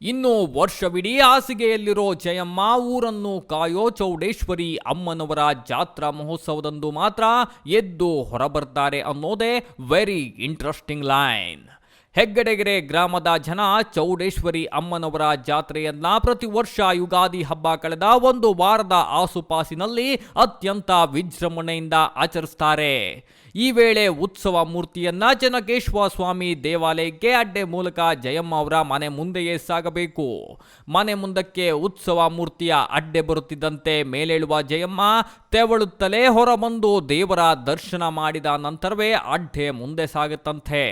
ಇನ್ನು ವರ್ಷವಿಡೀ ಹಾಸಿಗೆಯಲ್ಲಿರೋ ಜಯಮ್ಮ ಊರನ್ನು ಕಾಯೋ ಚೌಡೇಶ್ವರಿ ಅಮ್ಮನವರ ಜಾತ್ರಾ ಮಹೋತ್ಸವದಂದು ಮಾತ್ರ ಎದ್ದು ಹೊರಬರ್ತಾರೆ ಅನ್ನೋದೇ ವೆರಿ ಇಂಟ್ರೆಸ್ಟಿಂಗ್ ಲೈನ್. ಹೆಗ್ಗಡಗೆರೆ ಗ್ರಾಮದ ಜನ ಚೌಡೇಶ್ವರಿ ಅಮ್ಮನವರ ಜಾತ್ರೆಯನ್ನ ಪ್ರತಿ ವರ್ಷ ಯುಗಾದಿ ಹಬ್ಬ ಕಳೆದ ಒಂದು ವಾರದ ಆಸುಪಾಸಿನಲ್ಲಿ ಅತ್ಯಂತ ವಿಜೃಂಭಣೆಯಿಂದ ಆಚರಿಸ್ತಾರೆ. ಈ ವೇಳೆ ಉತ್ಸವ ಮೂರ್ತಿಯನ್ನ ಚೆನ್ನಕೇಶವ ಸ್ವಾಮಿ ದೇವಾಲಯಕ್ಕೆ ಅಡ್ಡೆ ಮೂಲಕ ಜಯಮ್ಮ ಅವರ ಮನೆ ಮುಂದೆಯೇ ಸಾಗಬೇಕು. ಮನೆ ಮುಂದಕ್ಕೆ ಉತ್ಸವ ಮೂರ್ತಿಯ ಅಡ್ಡೆ ಬರುತ್ತಿದ್ದಂತೆ ಮೇಲೇಳುವ ಜಯಮ್ಮ ತೆವಳುತ್ತಲೇ ಹೊರಬಂದು ದೇವರ ದರ್ಶನ ಮಾಡಿದ ನಂತರವೇ ಅಡ್ಡೆ ಮುಂದೆ ಸಾಗುತ್ತಂತೆ.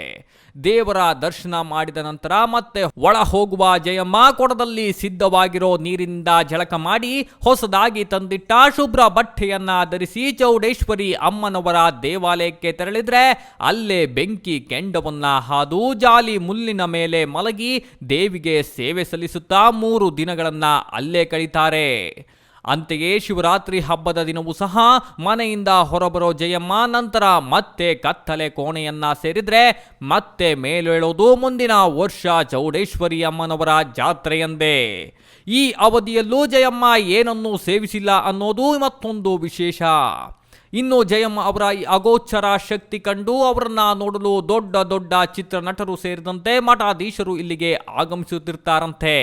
ದೇವರ ದರ್ಶನ ಮಾಡಿದ ನಂತರ ಮತ್ತೆ ಒಳ ಹೋಗುವ ಜಯಮ್ಮ ಕೊಡದಲ್ಲಿ ಸಿದ್ಧವಾಗಿರೋ ನೀರಿನಿಂದ ಜಳಕ ಮಾಡಿ ಹೊಸದಾಗಿ ತಂದಿಟ್ಟ ಶುಭ್ರ ಬಟ್ಟೆಯನ್ನ ಧರಿಸಿ ಚೌಡೇಶ್ವರಿ ಅಮ್ಮನವರ ದೇವಾಲಯಕ್ಕೆ ತೆರಳಿದ್ರೆ ಅಲ್ಲೇ ಬೆಂಕಿ ಕೆಂಡವನ್ನ ಹಾದು ಜಾಲಿ ಮುಳ್ಳಿನ ಮೇಲೆ ಮಲಗಿ ದೇವಿಗೆ ಸೇವೆ ಸಲ್ಲಿಸುತ್ತಾ 3 ದಿನಗಳನ್ನ ಅಲ್ಲೇ ಕಳೀತಾರೆ. ಅಂತೆಯೇ ಶಿವರಾತ್ರಿ ಹಬ್ಬದ ದಿನವೂ ಸಹ ಮನೆಯಿಂದ ಹೊರಬರೋ ಜಯಮ್ಮ ನಂತರ ಮತ್ತೆ ಕತ್ತಲೆ ಕೋಣೆಯನ್ನ ಸೇರಿದ್ರೆ ಮತ್ತೆ ಮೇಲೇಳೋದು ಮುಂದಿನ ವರ್ಷ ಚೌಡೇಶ್ವರಿ ಅಮ್ಮನವರ ಜಾತ್ರೆಯಂದೇ. ಈ ಅವಧಿಯಲ್ಲೂ ಜಯಮ್ಮ ಏನನ್ನೂ ಸೇವಿಸಿಲ್ಲ ಅನ್ನೋದು ಮತ್ತೊಂದು ವಿಶೇಷ. ಇನ್ನು ಜಯಮ್ಮ ಅವರ ಈ ಅಗೋಚರ ಶಕ್ತಿ ಕಂಡು ಅವರನ್ನ ನೋಡಲು ದೊಡ್ಡ ದೊಡ್ಡ ಚಿತ್ರನಟರು ಸೇರಿದಂತೆ ಮಠಾಧೀಶರು ಇಲ್ಲಿಗೆ ಆಗಮಿಸುತ್ತಿರ್ತಾರಂತೆ.